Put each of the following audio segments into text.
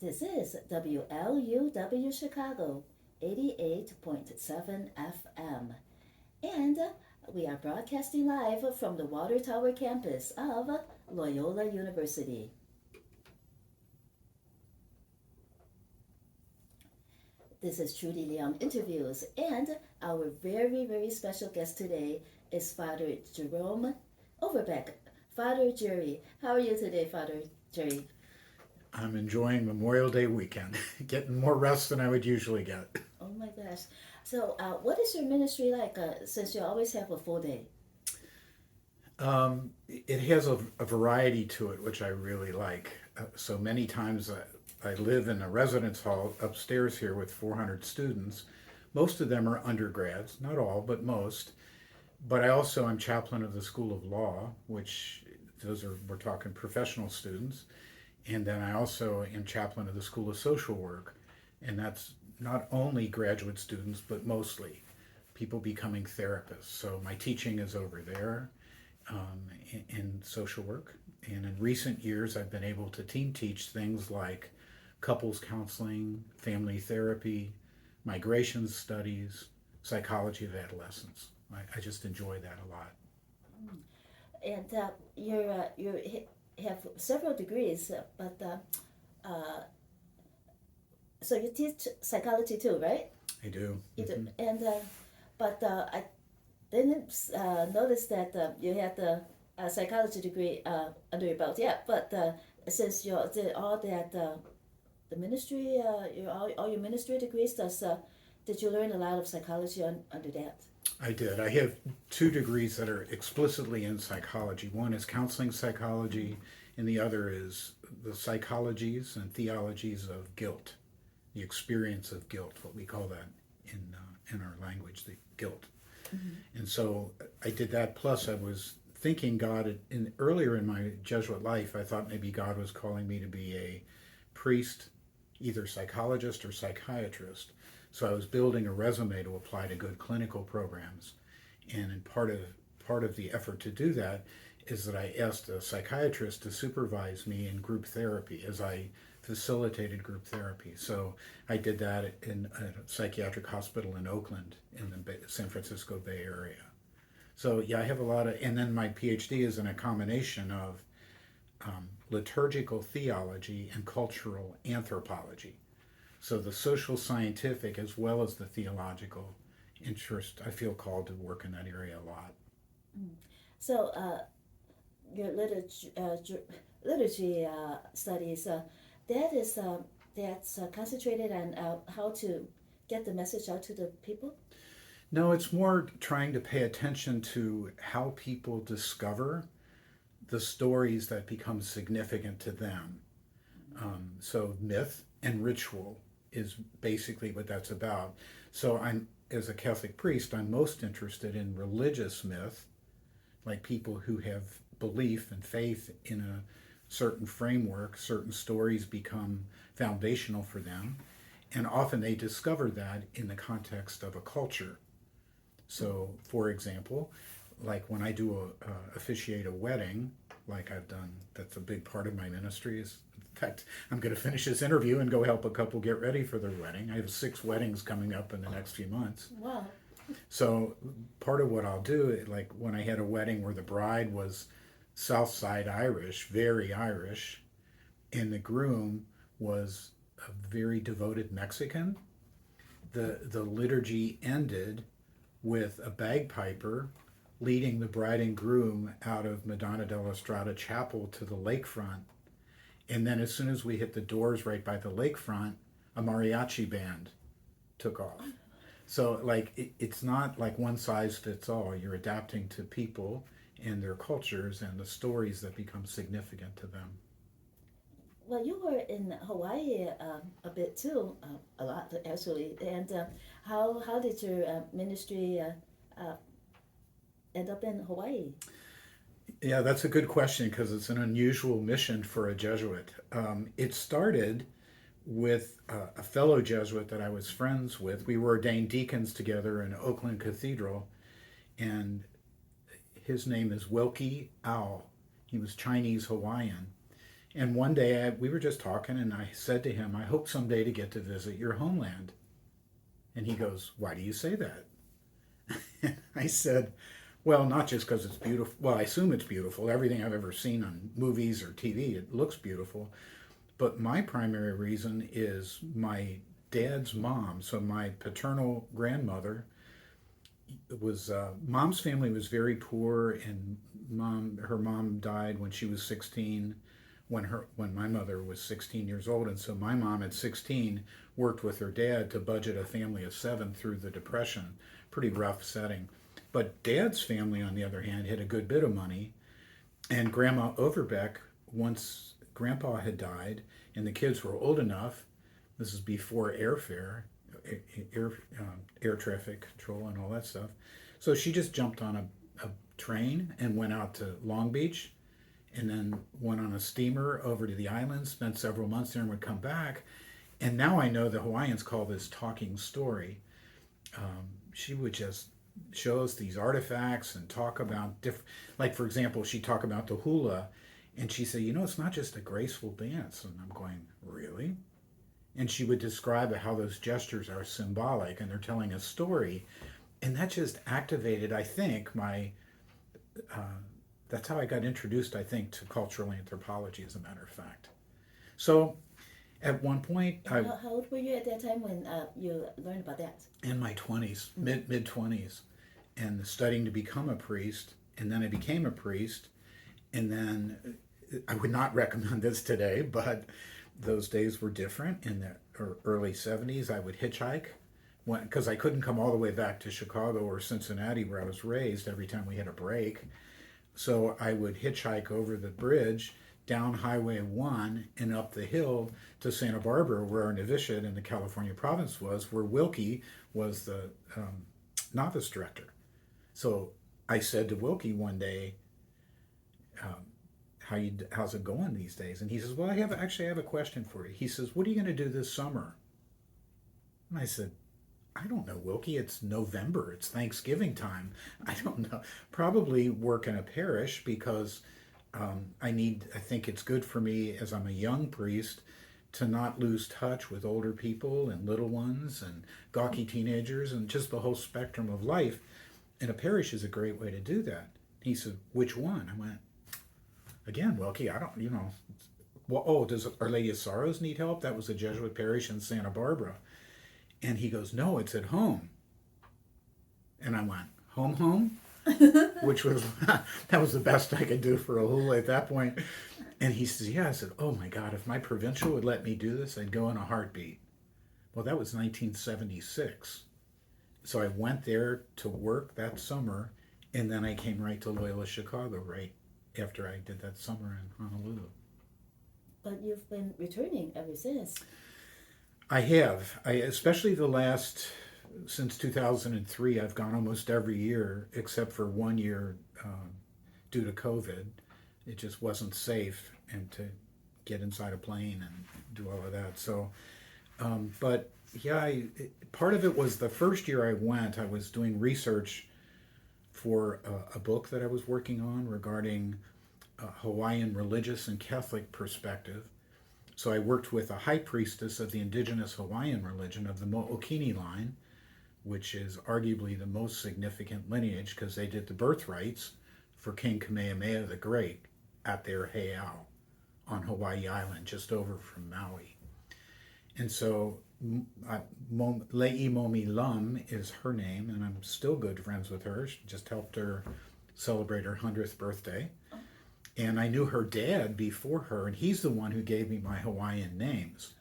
This is WLUW Chicago, 88.7 FM. And we are broadcasting live from the Water Tower campus of Loyola University. This is Trudy Leong Interviews, and our very, very special guest today is Father Jerome Overbeck. Father Jerry, how are you today, Father Jerry? I'm enjoying Memorial Day weekend, getting more rest than I would usually get. Oh my gosh. So, what is your ministry like since you always have a full day? It has a variety to it, which I really like. So many times I live in a residence hall upstairs here with 400 students. Most of them are undergrads, not all, but most. But I also am chaplain of the School of Law, which we're talking professional students. And then I also am chaplain of the School of Social Work. And that's not only graduate students, but mostly people becoming therapists. So my teaching is over there in social work. And in recent years, I've been able to team teach things like couples counseling, family therapy, migration studies, psychology of adolescence. I just enjoy that a lot. And you have several degrees, but so you teach psychology too, right? I do. You do. And but I didn't notice that you had the psychology degree under your belt yet. But since you did all that, the ministry, all your ministry degrees, did you learn a lot of psychology under that? I did. I have two degrees that are explicitly in psychology. One is counseling psychology, and the other is the psychologies and theologies of guilt, the experience of guilt, what we call that in our language, the guilt. Mm-hmm. And so I did that. Plus, I was thinking earlier in my Jesuit life, I thought maybe God was calling me to be a priest, either psychologist or psychiatrist. So I was building a resume to apply to good clinical programs, and part of the effort to do that is that I asked a psychiatrist to supervise me in group therapy as I facilitated group therapy. So I did that in a psychiatric hospital in Oakland in the San Francisco Bay Area. So yeah, I have a lot of, and then my PhD is in a combination of liturgical theology and cultural anthropology. So the social scientific as well as the theological interest, I feel called to work in that area a lot. So your liturgy studies, that's concentrated on how to get the message out to the people? No, it's more trying to pay attention to how people discover the stories that become significant to them. So myth and ritual is basically what that's about. So as a Catholic priest, I'm most interested in religious myth, like people who have belief and faith in a certain framework. Certain stories become foundational for them, and often they discover that in the context of a culture. So, for example, like when I officiate a wedding, like I've done, that's a big part of my ministry. In fact, I'm going to finish this interview and go help a couple get ready for their wedding. I have 6 weddings coming up in the next few months. Wow. So part of what I'll do, like when I had a wedding where the bride was Southside Irish, very Irish, and the groom was a very devoted Mexican, the liturgy ended with a bagpiper leading the bride and groom out of Madonna della Strada Chapel to the lakefront. And then as soon as we hit the doors right by the lakefront, a mariachi band took off. So it's not like one size fits all. You're adapting to people and their cultures and the stories that become significant to them. Well, you were in Hawaii a bit too, a lot actually. And how did your ministry end up in Hawaii? Yeah, that's a good question because it's an unusual mission for a Jesuit. It started with a fellow Jesuit that I was friends with. We were ordained deacons together in Oakland Cathedral, and his name is Wilkie Ao. He was Chinese Hawaiian, And one day we were just talking, and I said to him, I hope someday to get to visit your homeland. And he goes, why do you say that? And I said, well, not just because it's beautiful. Well, I assume it's beautiful. Everything I've ever seen on movies or TV, it looks beautiful. But my primary reason is my dad's mom. So my paternal grandmother was mom's family was very poor, and her mom died when she was 16, when my mother was 16 years old, and so my mom at 16 worked with her dad to budget a family of 7 through the depression. Pretty rough setting. But dad's family, on the other hand, had a good bit of money, and Grandma Overbeck, once grandpa had died and the kids were old enough, this is before airfare, air, air traffic control and all that stuff. So she just jumped on a train and went out to Long Beach, and then went on a steamer over to the islands, spent several months there, and would come back. And now I know the Hawaiians call this talking story. She would just show us these artifacts and talk about different, like for example, she'd talk about the hula, and she'd say, it's not just a graceful dance. And I'm going, really? And she would describe how those gestures are symbolic and they're telling a story. And that just activated, I think, that's how I got introduced, I think, to cultural anthropology, as a matter of fact. So at one point, how old were you at that time when you learned about that? In my 20s, mid 20s, and studying to become a priest. And then I became a priest. And then I would not recommend this today, but those days were different. In the early 70s, I would hitchhike because I couldn't come all the way back to Chicago or Cincinnati, where I was raised, every time we had a break. So I would hitchhike over the bridge down Highway 1 and up the hill to Santa Barbara, where our novitiate in the California province was, where Wilkie was the novice director. So I said to Wilkie one day, how's it going these days? And he says, well, I have a question for you. He says, what are you going to do this summer? And I said, I don't know, Wilkie. It's November. It's Thanksgiving time. I don't know. Probably work in a parish, because I think it's good for me, as I'm a young priest, to not lose touch with older people and little ones and gawky teenagers and just the whole spectrum of life. And a parish is a great way to do that. He said, which one? I went, again, Wilkie, I don't, well, does Our Lady of Sorrows need help? That was a Jesuit parish in Santa Barbara. And he goes, no, it's at home. And I went, home? Which was, that was the best I could do for a hula at that point. And he says, yeah. I said, oh my God, if my provincial would let me do this, I'd go in a heartbeat. Well, that was 1976. So I went there to work that summer, and then I came right to Loyola, Chicago, right after I did that summer in Honolulu. But you've been returning ever since. I have. Especially since 2003, I've gone almost every year, except for 1 year due to COVID. It just wasn't safe, and to get inside a plane and do all of that. So, but yeah, part of it was the first year I went, I was doing research for a book that I was working on regarding Hawaiian religious and Catholic perspective. So I worked with a high priestess of the Indigenous Hawaiian religion of the Mo'okini line, which is arguably the most significant lineage, because they did the birth rites for King Kamehameha the Great at their heiau on Hawaii Island, just over from Maui. And so Le'i Momi Lum is her name, and I'm still good friends with her. She just helped her celebrate her 100th birthday. And I knew her dad before her, and he's the one who gave me my Hawaiian names.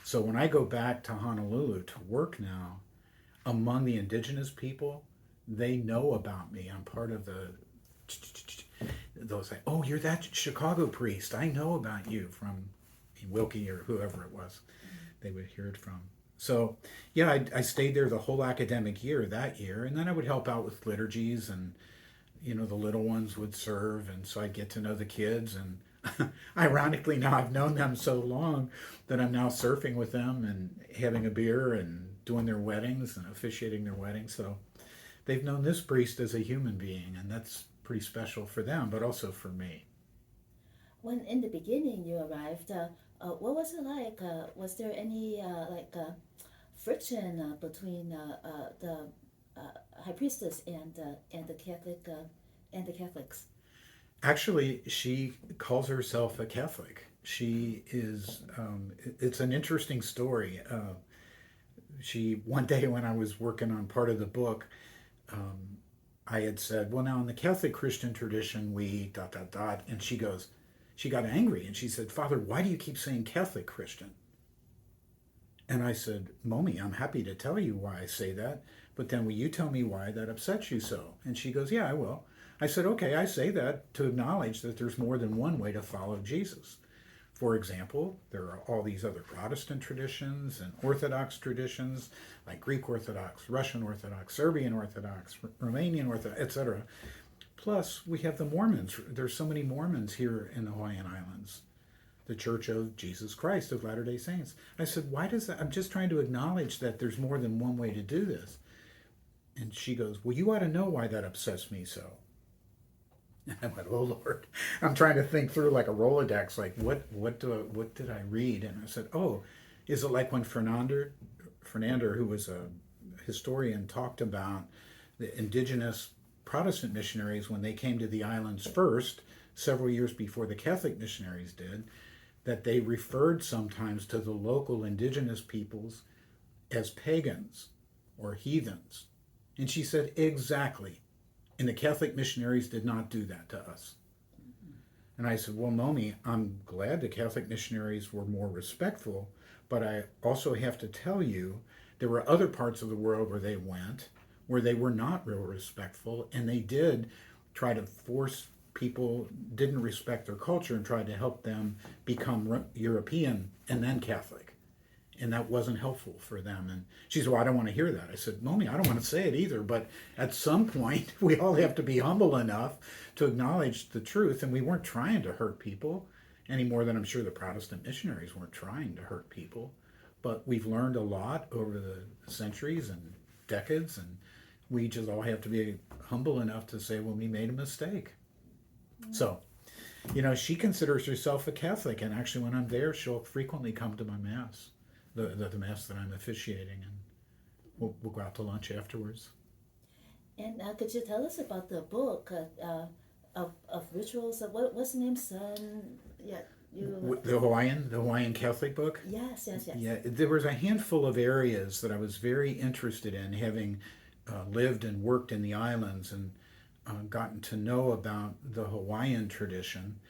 So when I go back to Honolulu to work now, among the indigenous people, they know about me. I'm part of they'll say, oh, you're that Chicago priest. I know about you from Wilkie or whoever it was. They would hear it from. So, yeah, I stayed there the whole academic year that year, and then I would help out with liturgies, and the little ones would serve, and so I'd get to know the kids. And ironically, now I've known them so long that I'm now surfing with them and having a beer and doing their weddings and officiating their weddings. So they've known this priest as a human being, and that's pretty special for them, but also for me. when in the beginning you arrived, what was it like? Was there any friction between the high priestess and the Catholics? Actually, she calls herself a Catholic. She is. It's an interesting story. She one day when I was working on part of the book, I had said, "Well, now in the Catholic Christian tradition, we dot dot dot," and she goes, she got angry and she said, "Father, why do you keep saying Catholic Christian?" And I said, "Mommy, I'm happy to tell you why I say that, but then will you tell me why that upsets you so?" And she goes, "Yeah, I will." I said, "Okay, I say that to acknowledge that there's more than one way to follow Jesus. For example, there are all these other Protestant traditions and Orthodox traditions, like Greek Orthodox, Russian Orthodox, Serbian Orthodox, Romanian Orthodox, etc. Plus, we have the Mormons. There's so many Mormons here in the Hawaiian Islands, the Church of Jesus Christ of Latter-day Saints." I said, "Why does that? I'm just trying to acknowledge that there's more than one way to do this." And she goes, "Well, you ought to know why that upsets me so." And I went, "Oh Lord," I'm trying to think through like a Rolodex, like what did I read? And I said, "Oh, is it like when Fernander, who was a historian, talked about the indigenous Protestant missionaries when they came to the islands first, several years before the Catholic missionaries did, that they referred sometimes to the local indigenous peoples as pagans or heathens?" And she said, "Exactly. And the Catholic missionaries did not do that to us." And I said, "Well, Momi, I'm glad the Catholic missionaries were more respectful, but I also have to tell you there were other parts of the world where they went where they were not real respectful, and they did try to force people, didn't respect their culture, and tried to help them become European and then Catholic. And that wasn't helpful for them." And she said, "Well, I don't want to hear that." I said, "Momi, I don't want to say it either, but at some point we all have to be humble enough to acknowledge the truth, and we weren't trying to hurt people any more than I'm sure the Protestant missionaries weren't trying to hurt people. But we've learned a lot over the centuries and decades, and we just all have to be humble enough to say when we made a mistake." So, she considers herself a Catholic, and actually when I'm there, she'll frequently come to my Mass, the Mass that I'm officiating, and we'll go out to lunch afterwards. And could you tell us about the book of rituals? What's the name, son? Yeah, you. The Hawaiian Catholic book? Yes, yes, yes. Yeah, there was a handful of areas that I was very interested in, having lived and worked in the islands and gotten to know about the Hawaiian tradition.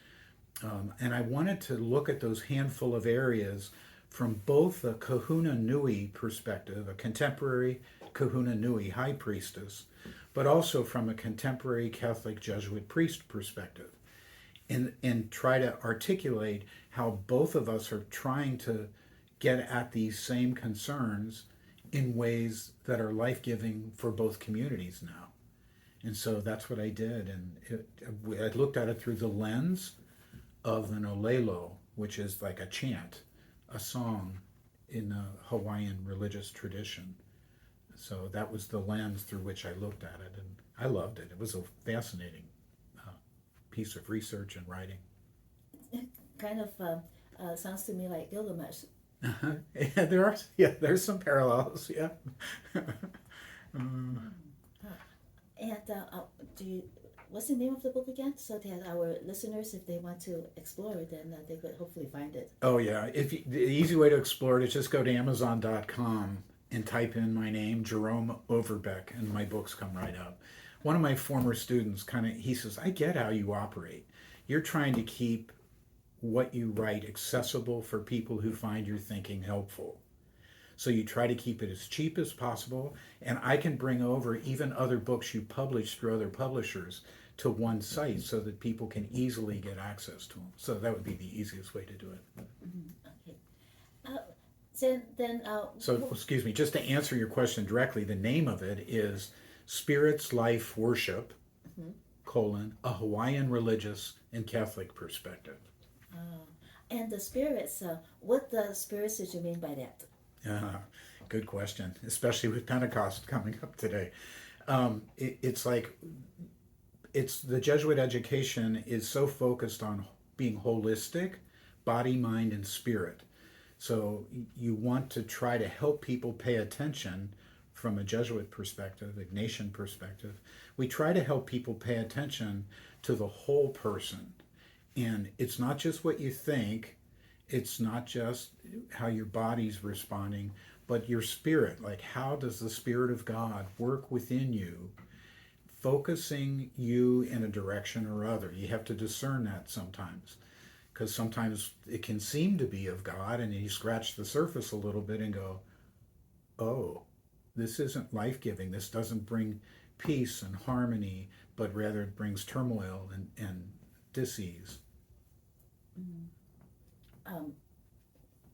And I wanted to look at those handful of areas from both a Kahuna Nui perspective, a contemporary Kahuna Nui high priestess, but also from a contemporary Catholic Jesuit priest perspective, and try to articulate how both of us are trying to get at these same concerns in ways that are life-giving for both communities now. And so that's what I did, and I looked at it through the lens of an olelo, which is like a chant, a song in the Hawaiian religious tradition. So that was the lens through which I looked at it, and I loved it. It was a fascinating piece of research and writing. It kind of sounds to me like Gilgamesh. Yeah, there's some parallels. Yeah. And what's the name of the book again? So that our listeners, if they want to explore it, then they could hopefully find it. Oh yeah, the easy way to explore it is just go to Amazon.com and type in my name, Jerome Overbeck, and my books come right up. One of my former students he says, "I get how you operate. You're trying to keep what you write accessible for people who find your thinking helpful. So you try to keep it as cheap as possible, and I can bring over even other books you publish through other publishers to one site so that people can easily get access to them." So that would be the easiest way to do it. Okay. So, excuse me, just to answer your question directly, the name of it is Spirit's Life Worship, a Hawaiian religious and Catholic perspective. And the spirits, what the spirits did you mean by that? Good question, especially with Pentecost coming up today. It's the Jesuit education is so focused on being holistic, body, mind, and spirit. So you want to try to help people pay attention from a Jesuit perspective, Ignatian perspective. We try to help people pay attention to the whole person. And it's not just what you think, it's not just how your body's responding, but your spirit. Like, how does the Spirit of God work within you, focusing you in a direction or other? You have to discern that sometimes, because sometimes it can seem to be of God, and you scratch the surface a little bit and go, oh, this isn't life-giving. This doesn't bring peace and harmony, but rather it brings turmoil and dis-ease. Um,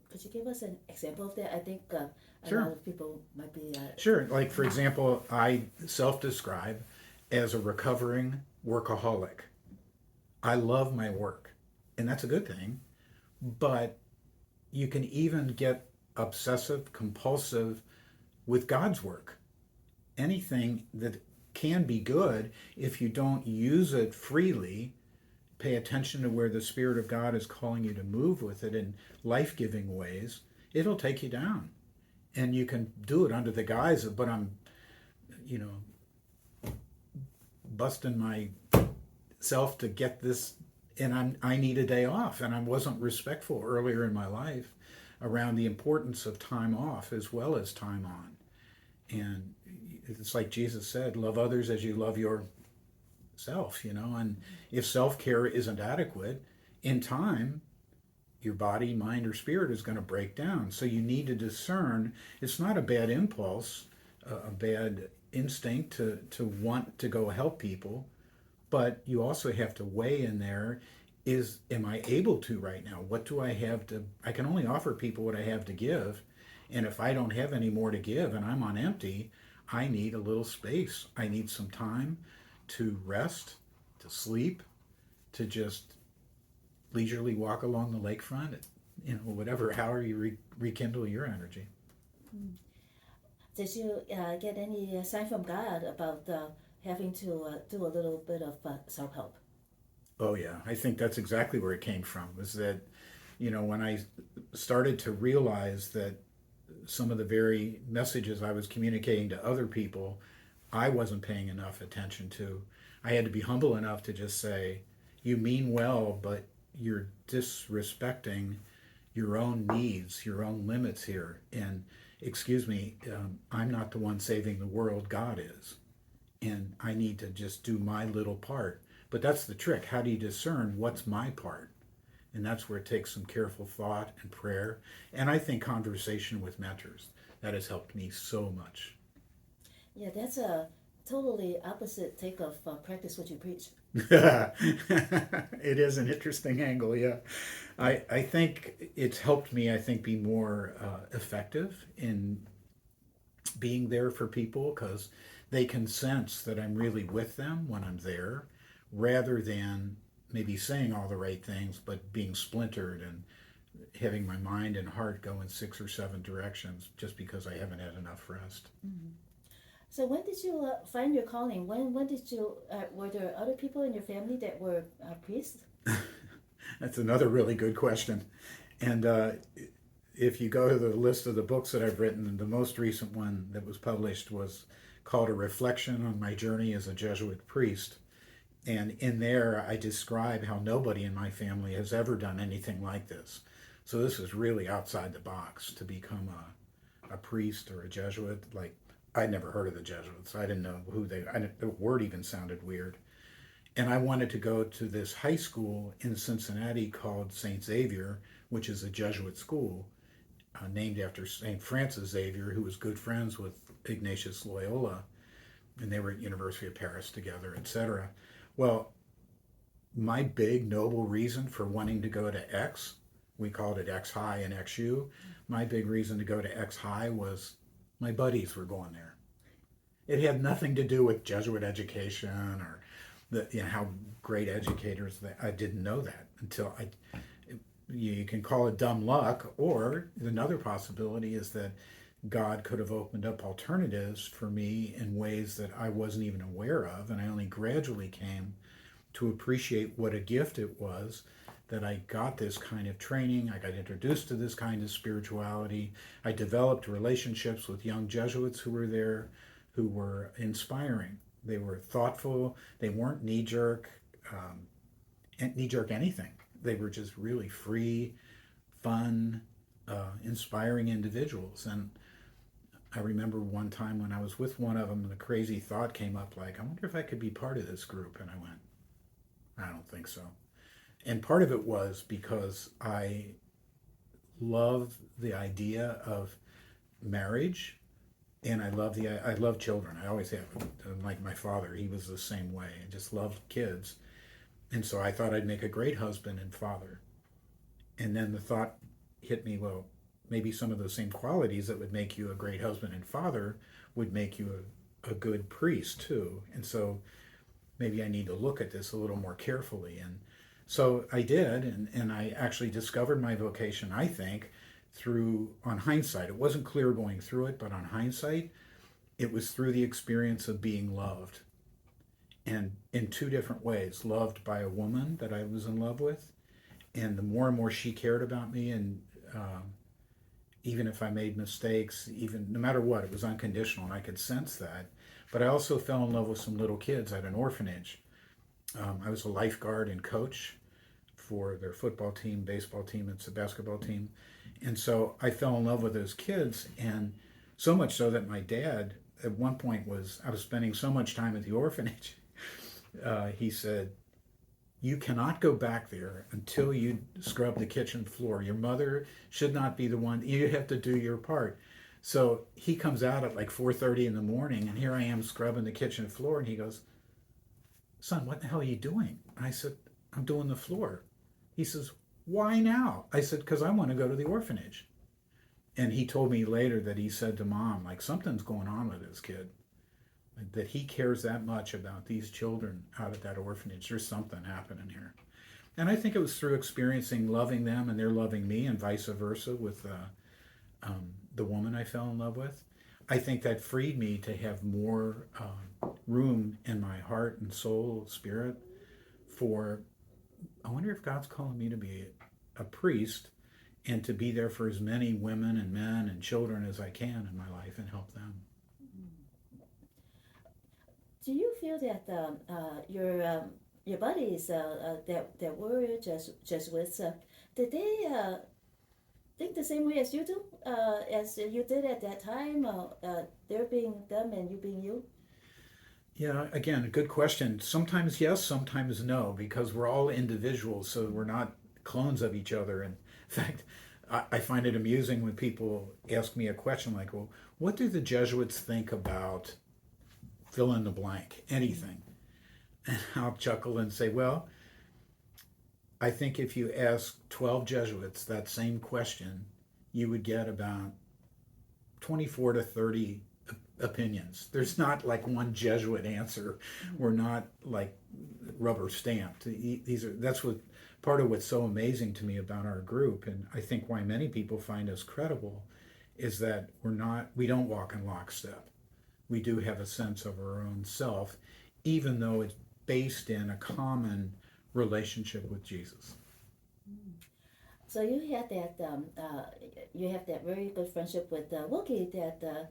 could you give us an example of that? I think a Sure. lot of people might be. Sure. Like, for example, I self-describe as a recovering workaholic. I love my work, and that's a good thing. But you can even get obsessive, compulsive with God's work. Anything that can be good, if you don't use it freely, pay attention to where the Spirit of God is calling you to move with it in life-giving ways, it'll take you down. And you can do it under the guise of, but I'm, you know, busting myself to get this, and I need a day off. And I wasn't respectful earlier in my life around the importance of time off as well as time on. And it's like Jesus said, love others as you love yourself, you know. And if self-care isn't adequate, in time, your body, mind, or spirit is going to break down. So you need to discern. It's not a bad impulse, a bad instinct to want to go help people, but you also have to weigh in there, am I able to right now? What do I have to, I can only offer people what I have to give. And if I don't have any more to give and I'm on empty, I need a little space. I need some time to rest, to sleep, to just leisurely walk along the lakefront, you know, whatever, however you rekindle your energy. Did you get any sign from God about having to do a little bit of self-help? Oh yeah, I think that's exactly where it came from, was that, you know, when I started to realize that some of the very messages I was communicating to other people, I wasn't paying enough attention to. I had to be humble enough to just say, you mean well, but you're disrespecting your own needs, your own limits here. And excuse me, I'm not the one saving the world, God is. And I need to just do my little part. But that's the trick. How do you discern what's my part? And that's where it takes some careful thought and prayer. And I think conversation with mentors. That has helped me so much. Yeah, that's a totally opposite take of practice what you preach. It is an interesting angle, yeah. I think it's helped me, I think, be more effective in being there for people, because they can sense that I'm really with them when I'm there, rather than maybe saying all the right things, but being splintered and having my mind and heart go in 6 or 7 directions just because I haven't had enough rest. Mm-hmm. So when did you find your calling? When did you, were there other people in your family that were priests? That's another really good question. And if you go to the list of the books that I've written, the most recent one that was published was called A Reflection on My Journey as a Jesuit Priest. And in there, I describe how nobody in my family has ever done anything like this. So this is really outside the box to become a priest or a Jesuit. Like, I'd never heard of the Jesuits. I didn't know the word even sounded weird. And I wanted to go to this high school in Cincinnati called St. Xavier, which is a Jesuit school named after St. Francis Xavier, who was good friends with Ignatius Loyola. And they were at University of Paris together, etc. Well, my big noble reason for wanting to go to X, we called it X High and XU. My big reason to go to X High was my buddies were going there. It had nothing to do with Jesuit education or how great educators they. I didn't know that until you can call it dumb luck, or another possibility is that God could have opened up alternatives for me in ways that I wasn't even aware of, and I only gradually came to appreciate what a gift it was that I got this kind of training. I got introduced to this kind of spirituality. I developed relationships with young Jesuits who were there, who were inspiring. They were thoughtful. They weren't knee-jerk anything. They were just really free, fun, inspiring individuals. And I remember one time when I was with one of them, the crazy thought came up like, I wonder if I could be part of this group. And I went, I don't think so. And part of it was because I love the idea of marriage, and I love children. I always have. Like my father, he was the same way. I just loved kids. And so I thought I'd make a great husband and father. And then the thought hit me, well, maybe some of those same qualities that would make you a great husband and father would make you a good priest too. And so maybe I need to look at this a little more carefully. And so I did, and I actually discovered my vocation, I think, on hindsight. It wasn't clear going through it, but on hindsight, it was through the experience of being loved. And in two different ways: loved by a woman that I was in love with, and the more and more she cared about me, and even if I made mistakes, even no matter what, it was unconditional, and I could sense that. But I also fell in love with some little kids at an orphanage. I was a lifeguard and coach for their football team, baseball team, and basketball team. And so I fell in love with those kids, and so much so that my dad, at one point, I was spending so much time at the orphanage. He said, you cannot go back there until you scrub the kitchen floor. Your mother should not be the one. You have to do your part. So he comes out at like 4:30 in the morning, and here I am scrubbing the kitchen floor, and he goes, son, what the hell are you doing? I said, I'm doing the floor. He says, why now? I said, because I want to go to the orphanage. And he told me later that he said to mom, like, something's going on with this kid, that he cares that much about these children out at that orphanage. There's something happening here. And I think it was through experiencing loving them and they're loving me, and vice versa with the woman I fell in love with. I think that freed me to have more room in my heart and soul, spirit, for, I wonder if God's calling me to be a priest and to be there for as many women and men and children as I can in my life and help them. Do you feel that your buddies that were Jesuits, did they think the same way as you do, as you did at that time? They're being them and you being you. Yeah, again, a good question. Sometimes yes, sometimes no, because we're all individuals, so we're not clones of each other. And in fact, I find it amusing when people ask me a question like, well, what do the Jesuits think about fill in the blank, anything? And I'll chuckle and say, well, I think if you ask 12 Jesuits that same question, you would get about 24 to 30 opinions. There's not like one Jesuit answer. We're not like rubber stamped. That's what part of what's so amazing to me about our group, and I think why many people find us credible, is that we don't walk in lockstep. We do have a sense of our own self, even though it's based in a common relationship with Jesus. So you had you have that very good friendship with Wookie that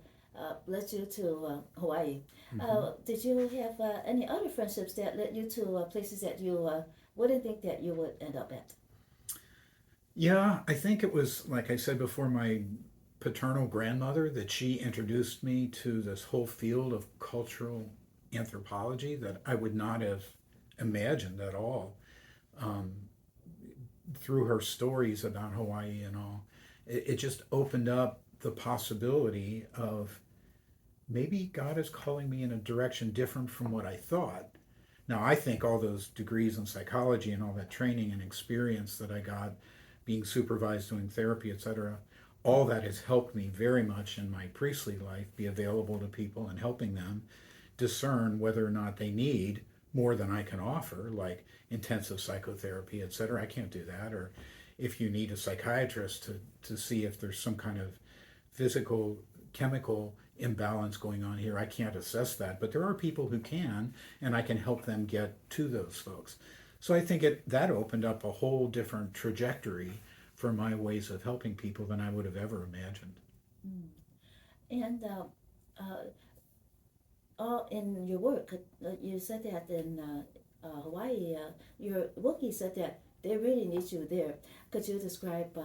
led you to Hawaii. Mm-hmm. Did you have any other friendships that led you to places that you wouldn't think that you would end up at? Yeah, I think it was, like I said before, my paternal grandmother that she introduced me to this whole field of cultural anthropology that I would not have imagined at all. Through her stories about Hawaii and all, it just opened up the possibility of maybe God is calling me in a direction different from what I thought. Now, I think all those degrees in psychology and all that training and experience that I got, being supervised, doing therapy, etc., all that has helped me very much in my priestly life, be available to people and helping them discern whether or not they need more than I can offer, like intensive psychotherapy, etc. I can't do that. Or if you need a psychiatrist to see if there's some kind of physical, chemical imbalance going on here, I can't assess that. But there are people who can, and I can help them get to those folks. So I think that opened up a whole different trajectory for my ways of helping people than I would have ever imagined. Mm. And uh, all in your work, you said that in Hawaii, your Wookiee said that they really need you there. Could you describe,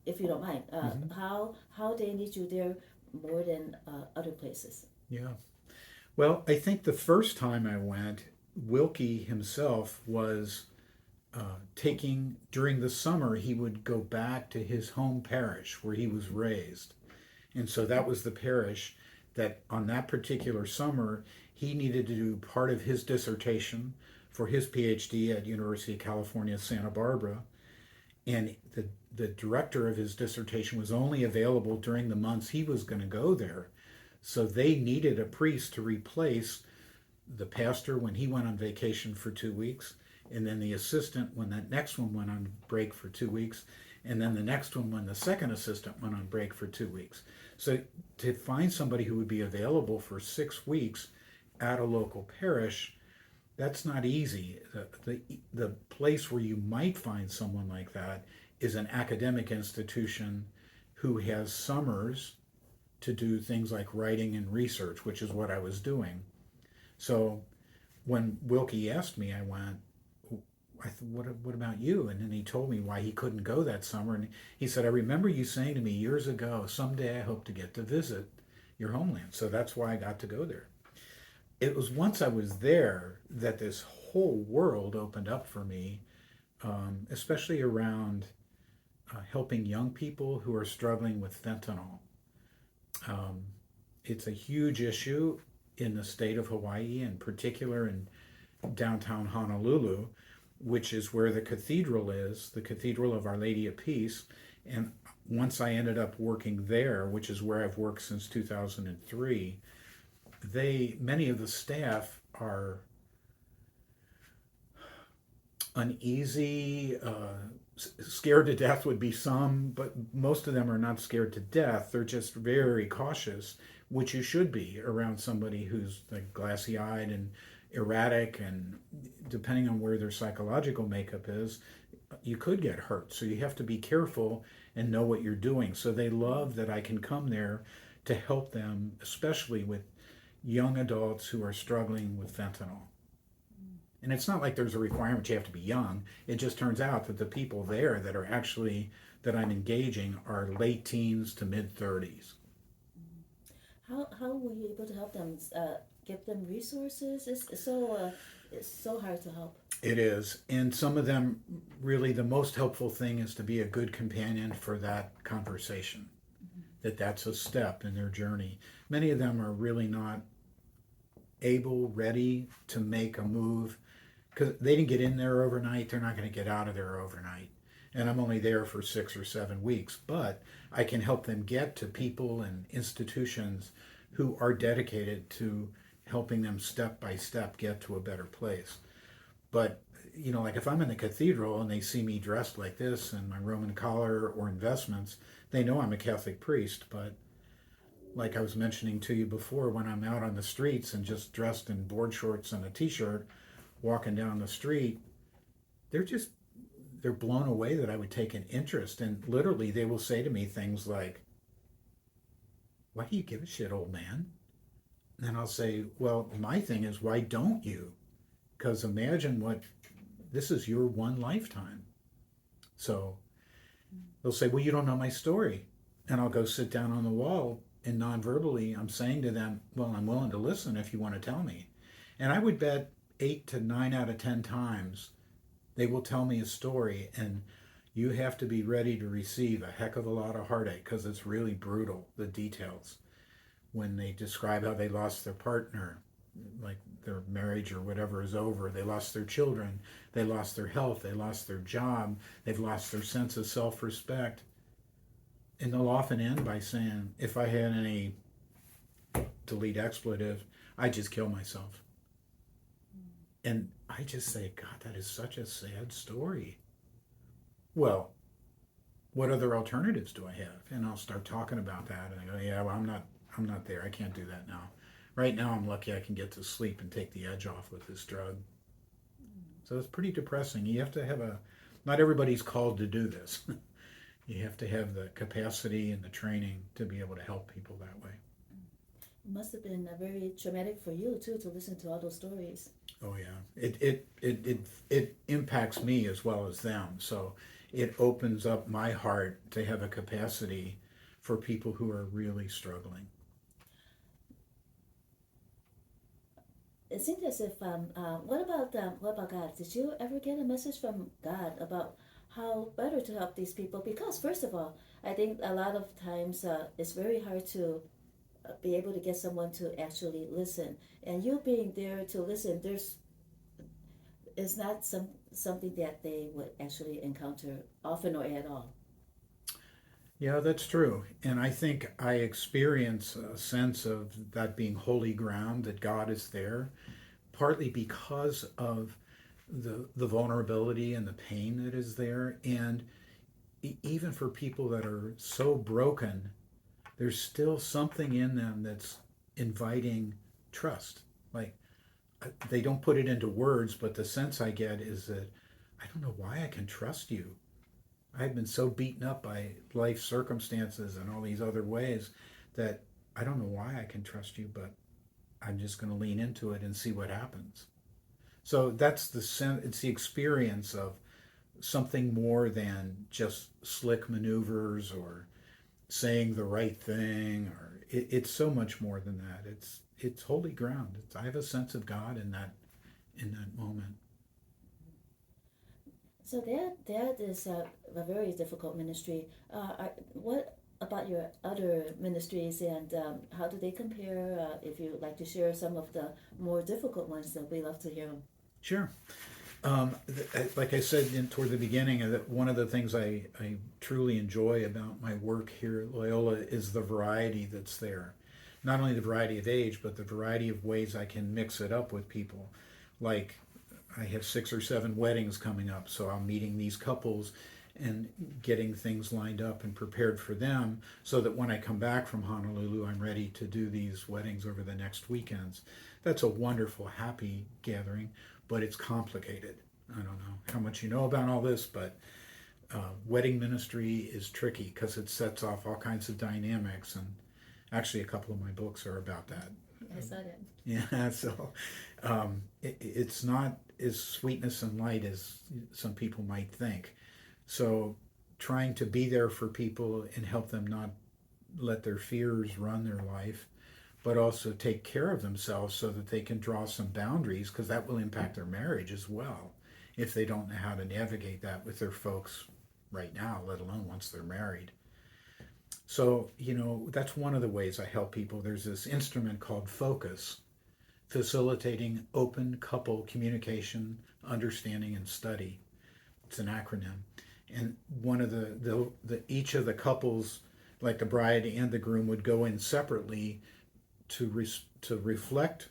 if you don't mind, Hmm. how they need you there more than other places? Yeah. Well, I think the first time I went, Wilkie himself was taking, during the summer, he would go back to his home parish where he was raised. And so that was the parish that on that particular summer, he needed to do part of his dissertation for his PhD at University of California, Santa Barbara. And the director of his dissertation was only available during the months he was going to go there. So they needed a priest to replace the pastor when he went on vacation for 2 weeks, and then the assistant when that next one went on break for 2 weeks, and then the next one when the second assistant went on break for 2 weeks. So to find somebody who would be available for 6 weeks at a local parish, that's not easy. The place where you might find someone like that is an academic institution who has summers to do things like writing and research, which is what I was doing. So when Wilkie asked me, I went, what about you? And then he told me why he couldn't go that summer. And he said, I remember you saying to me years ago, someday I hope to get to visit your homeland. So that's why I got to go there. It was once I was there that this whole world opened up for me, especially around helping young people who are struggling with fentanyl. Um, it's a huge issue in the state of Hawaii, in particular in downtown Honolulu, which is where the cathedral is, the Cathedral of Our Lady of Peace. And once I ended up working there, which is where I've worked since 2003, many of the staff are uneasy, scared to death would be some, but most of them are not scared to death. They're just very cautious, which you should be around somebody who's like glassy eyed and erratic, and depending on where their psychological makeup is, you could get hurt. So you have to be careful and know what you're doing. So they love that I can come there to help them, especially with young adults who are struggling with fentanyl. And it's not like there's a requirement you have to be young. It just turns out that the people there that are actually that I'm engaging are late teens to mid 30s. How were you able to help them? Give them resources? It's so hard to help. It is. And some of them, really, the most helpful thing is to be a good companion for that conversation, that's a step in their journey. Many of them are really not ready to make a move because they didn't get in there overnight. They're not going to get out of there overnight. And I'm only there for 6 or 7 weeks, but I can help them get to people and institutions who are dedicated to helping them step by step get to a better place. But, like if I'm in the cathedral and they see me dressed like this and my Roman collar or investments, they know I'm a Catholic priest. But like I was mentioning to you before, when I'm out on the streets and just dressed in board shorts and a t-shirt, walking down the street, they're just they're blown away that I would take an interest. And literally they will say to me things like, why do you give a shit, old man? And I'll say, well, my thing is, why don't you? Because imagine this is your one lifetime. So they'll say, well, you don't know my story. And I'll go sit down on the wall, and non-verbally I'm saying to them, well, I'm willing to listen if you want to tell me. And I would bet 8 to 9 out of 10 times they will tell me a story, and you have to be ready to receive a heck of a lot of heartache because it's really brutal, the details. When they describe how they lost their partner, like their marriage or whatever is over, they lost their children, they lost their health, they lost their job, they've lost their sense of self-respect. And they'll often end by saying, if I had any, delete expletive, I'd just kill myself. And I just say, God, that is such a sad story. Well, what other alternatives do I have? And I'll start talking about that. And I go, yeah, well, I'm not there. I can't do that now. Right now, I'm lucky I can get to sleep and take the edge off with this drug. So it's pretty depressing. You have to have not everybody's called to do this. You have to have the capacity and the training to be able to help people that way. It must have been very traumatic for you too to listen to all those stories. Oh yeah, it impacts me as well as them. So it opens up my heart to have a capacity for people who are really struggling. It seems as if what about God? Did you ever get a message from God about how better to help these people? Because first of all, I think a lot of times it's very hard to be able to get someone to actually listen, and you being there to listen, there's is not something that they would actually encounter often or at all. Yeah, that's true. And I think I experience a sense of that being holy ground, that God is there, partly because of the vulnerability and the pain that is there. And even for people that are so broken, there's still something in them that's inviting trust. Like they don't put it into words, but the sense I get is that I don't know why I can trust you. I've been so beaten up by life circumstances and all these other ways that I don't know why I can trust you, but I'm just going to lean into it and see what happens. So that's the sense, it's the experience of something more than just slick maneuvers or saying the right thing, or it's so much more than that. It's holy ground. I have a sense of God in that moment. So that is a very difficult ministry. What about your other ministries, and how do they compare? If you like to share some of the more difficult ones, that we love to hear them. Sure. Like I said toward the beginning, that one of the things I truly enjoy about my work here at Loyola is the variety that's there. Not only the variety of age, but the variety of ways I can mix it up with people. Like I have 6 or 7 weddings coming up, so I'm meeting these couples and getting things lined up and prepared for them so that when I come back from Honolulu, I'm ready to do these weddings over the next weekends. That's a wonderful, happy gathering, but it's complicated. I don't know how much you know about all this, but wedding ministry is tricky because it sets off all kinds of dynamics, and actually, a couple of my books are about that. I saw that. Yeah, so it's not as sweetness and light as some people might think. So trying to be there for people and help them not let their fears run their life, but also take care of themselves so that they can draw some boundaries, because that will impact their marriage as well if they don't know how to navigate that with their folks right now, let alone once they're married. So, that's one of the ways I help people. There's this instrument called Focus, facilitating open couple communication, understanding, and study. It's an acronym. And one of the each of the couples, like the bride and the groom, would go in separately to reflect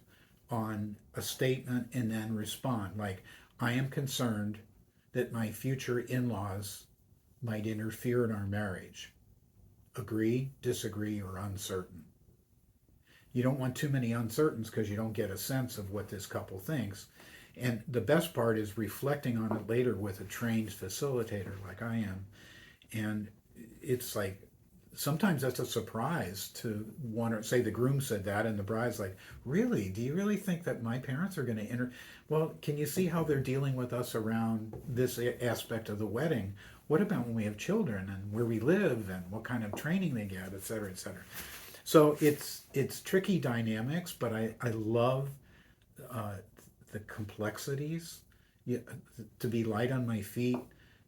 on a statement and then respond. Like, I am concerned that my future in-laws might interfere in our marriage. Agree, disagree, or uncertain. You don't want too many uncertains because you don't get a sense of what this couple thinks. And the best part is reflecting on it later with a trained facilitator like I am. And it's like, sometimes that's a surprise to want to say the groom said that, and the bride's like, really? Do you really think that my parents are going to enter? Well, can you see how they're dealing with us around this aspect of the wedding? What about when we have children and where we live and what kind of training they get, et cetera, et cetera. So it's tricky dynamics, but I love uh, the complexities. Yeah, to be light on my feet,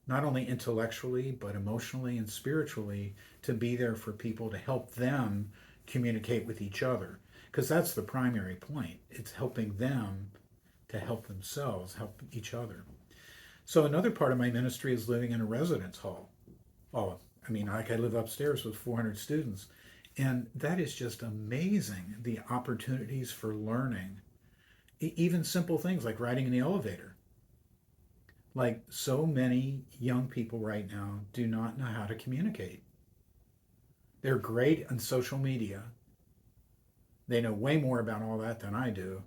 not only intellectually but emotionally and spiritually, to be there for people to help them communicate with each other, because that's the primary point. It's helping them to help themselves, help each other. So another part of my ministry is living in a residence hall. Oh, I mean, like I live upstairs with 400 students, and that is just amazing, the opportunities for learning. Even simple things like riding in the elevator. Like, so many young people right now do not know how to communicate. They're great on social media. They know way more about all that than I do,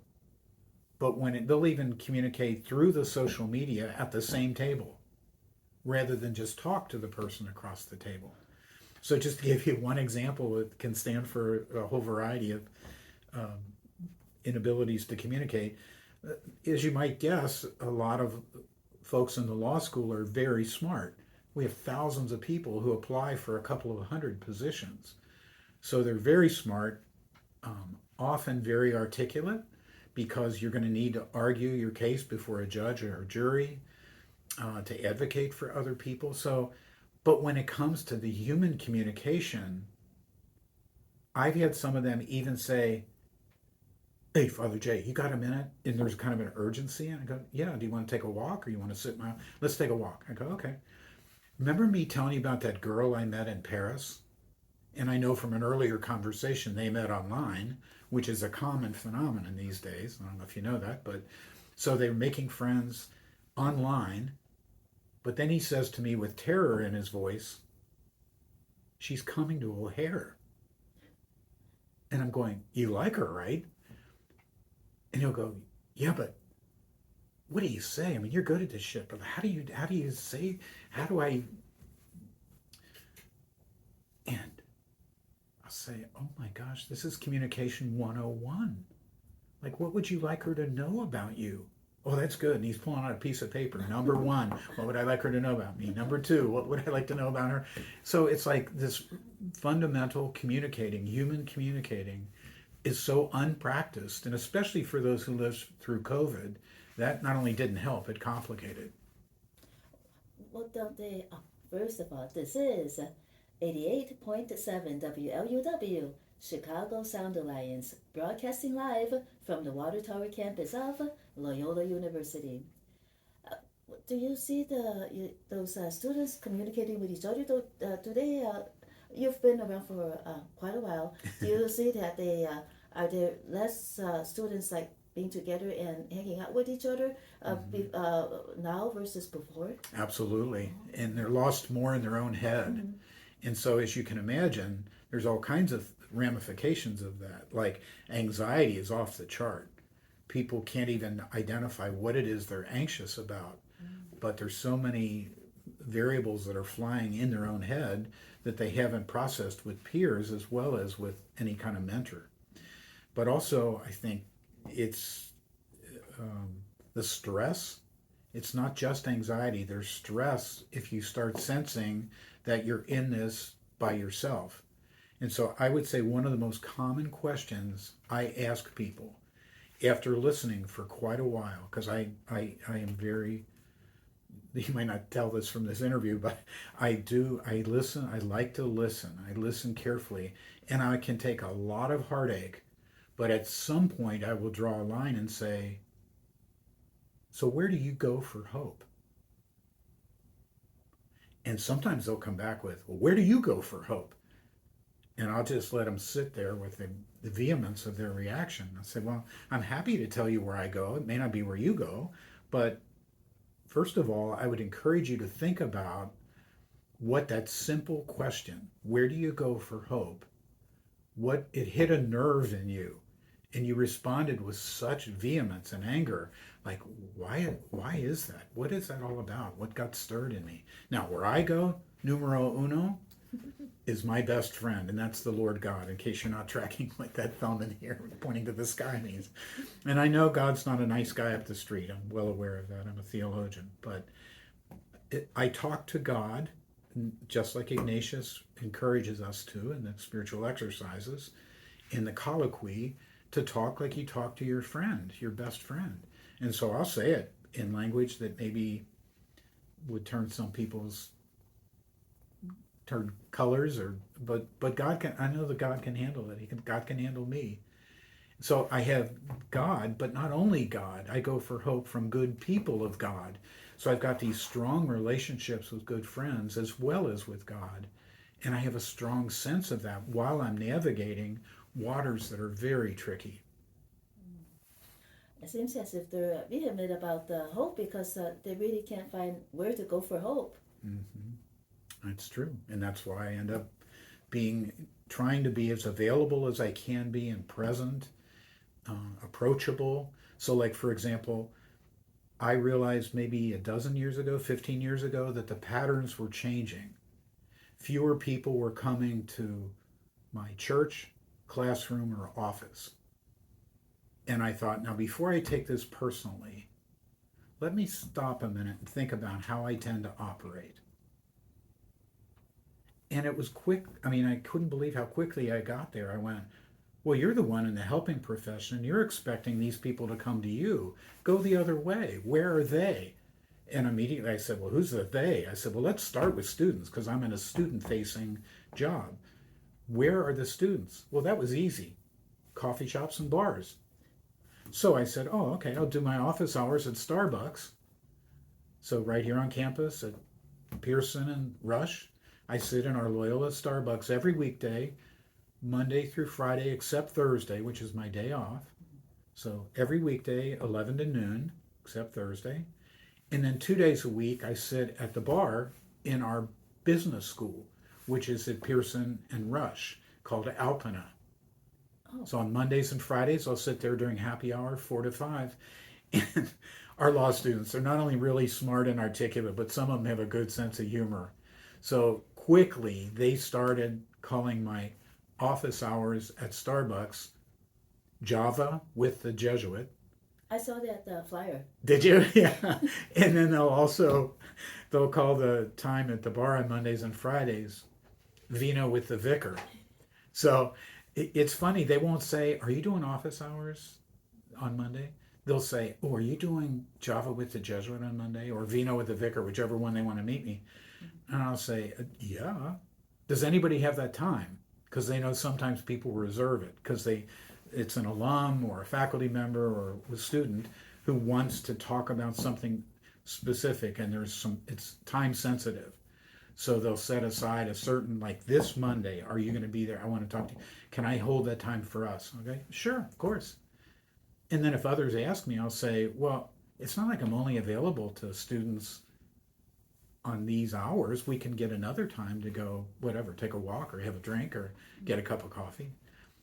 but they'll even communicate through the social media at the same table rather than just talk to the person across the table. So just to give you one example, it can stand for a whole variety of inabilities to communicate. As you might guess, a lot of folks in the law school are very smart. We have thousands of people who apply for a couple of hundred positions. So they're very smart, often very articulate, because you're going to need to argue your case before a judge or a jury, to advocate for other people. So, but when it comes to the human communication, I've had some of them even say, "Hey, Father Jay, you got a minute?" And there's kind of an urgency. And I go, "Yeah, do you want to take a walk or you want to sit my, let's take a walk." I go, "Okay. Remember me telling you about that girl I met in Paris?" And I know from an earlier conversation they met online, which is a common phenomenon these days. I don't know if you know that, but so they're making friends online. But then he says to me with terror in his voice, "She's coming to O'Hare." And I'm going, "You like her, right?" And he'll go, "Yeah, but what do you say? I mean, you're good at this shit, but how do you say, how do I?" And I'll say, "Oh my gosh, this is communication 101. Like, what would you like her to know about you?" "Oh, that's good." And he's pulling out a piece of paper. Number one, what would I like her to know about me? Number two, what would I like to know about her? So it's like this fundamental communicating, human communicating, is so unpracticed. And especially for those who lived through COVID, that not only didn't help, it complicated. Well, don't they? First of all, this is 88.7 WLUW, Chicago Sound Alliance, broadcasting live from the Water Tower campus of Loyola University. Do you see those students communicating with each other? Do they? You've been around for quite a while. Do you see that they are there less students like being together and hanging out with each other now versus before? Absolutely. And they're lost more in their own head. Mm-hmm. And so, as you can imagine, there's all kinds of ramifications of that. Like anxiety is off the chart. People can't even identify what it is they're anxious about. But there's so many variables that are flying in their own head that they haven't processed with peers as well as with any kind of mentor. But also, I think it's the stress. It's not just anxiety. There's stress if you start sensing that you're in this by yourself. And so I would say one of the most common questions I ask people after listening for quite a while, because I am very, you might not tell this from this interview, but I listen, I like to listen. I listen carefully, and I can take a lot of heartache, but at some point I will draw a line and say, "So where do you go for hope?" And sometimes they'll come back with, "Well, where do you go for hope?" And I'll just let them sit there with the vehemence of their reaction. I say, "Well, I'm happy to tell you where I go. It may not be where you go, but first of all, I would encourage you to think about what that simple question, where do you go for hope, what it hit a nerve in you, and you responded with such vehemence and anger, like, why is that? What is that all about? What got stirred in me?" Now, where I go, numero uno, is my best friend, and that's the Lord God, in case you're not tracking what that thumb in here pointing to the sky means. And I know God's not a nice guy up the street. I'm well aware of that. I'm a theologian. But I talk to God, just like Ignatius encourages us to in the spiritual exercises, in the colloquy, to talk like you talk to your friend, your best friend. And so I'll say it in language that maybe would turn some people's turn colors, but God can, I know that God can handle it. God can handle me. So I have God, but not only God. I go for hope from good people of God. So I've got these strong relationships with good friends as well as with God. And I have a strong sense of that while I'm navigating waters that are very tricky. It seems as if they're vehement about the hope because they really can't find where to go for hope. Mm-hmm. That's true. And that's why I end up trying to be as available as I can be and present, approachable. So, like, for example, I realized maybe a dozen years ago, 15 years ago, that the patterns were changing. Fewer people were coming to my church, classroom, or office. And I thought, now before I take this personally, let me stop a minute and think about how I tend to operate. And it was quick. I mean, I couldn't believe how quickly I got there. I went, well, you're the one in the helping profession. You're expecting these people to come to you. Go the other way. Where are they? And immediately I said, well, who's the they? I said, well, let's start with students because I'm in a student-facing job. Where are the students? Well, that was easy. Coffee shops and bars. So I said, oh, okay, I'll do my office hours at Starbucks. So right here on campus at Pearson and Rush, I sit in our Loyola Starbucks every weekday, Monday through Friday, except Thursday, which is my day off. So every weekday, 11 to noon, except Thursday. And then 2 days a week, I sit at the bar in our business school, which is at Pearson and Rush, called Alpina. Oh. So on Mondays and Fridays, I'll sit there during happy hour, 4 to 5. And our law students are not only really smart and articulate, but some of them have a good sense of humor. So quickly, they started calling my office hours at Starbucks Java with the Jesuit. I saw that flyer. Did you? Yeah. And then they'll call the time at the bar on Mondays and Fridays Vino with the Vicar. So it's funny. They won't say, are you doing office hours on Monday? They'll say, oh, are you doing Java with the Jesuit on Monday or Vino with the Vicar, whichever one they want to meet me? And I'll say, yeah. Does anybody have that time? Because they know sometimes people reserve it because it's an alum or a faculty member or a student who wants to talk about something specific and it's time sensitive. So they'll set aside a certain, like this Monday, are you going to be there? I want to talk to you. Can I hold that time for us? Okay, sure, of course. And then if others ask me, I'll say, well, it's not like I'm only available to students on these hours. We can get another time to go, whatever, take a walk or have a drink or get a cup of coffee.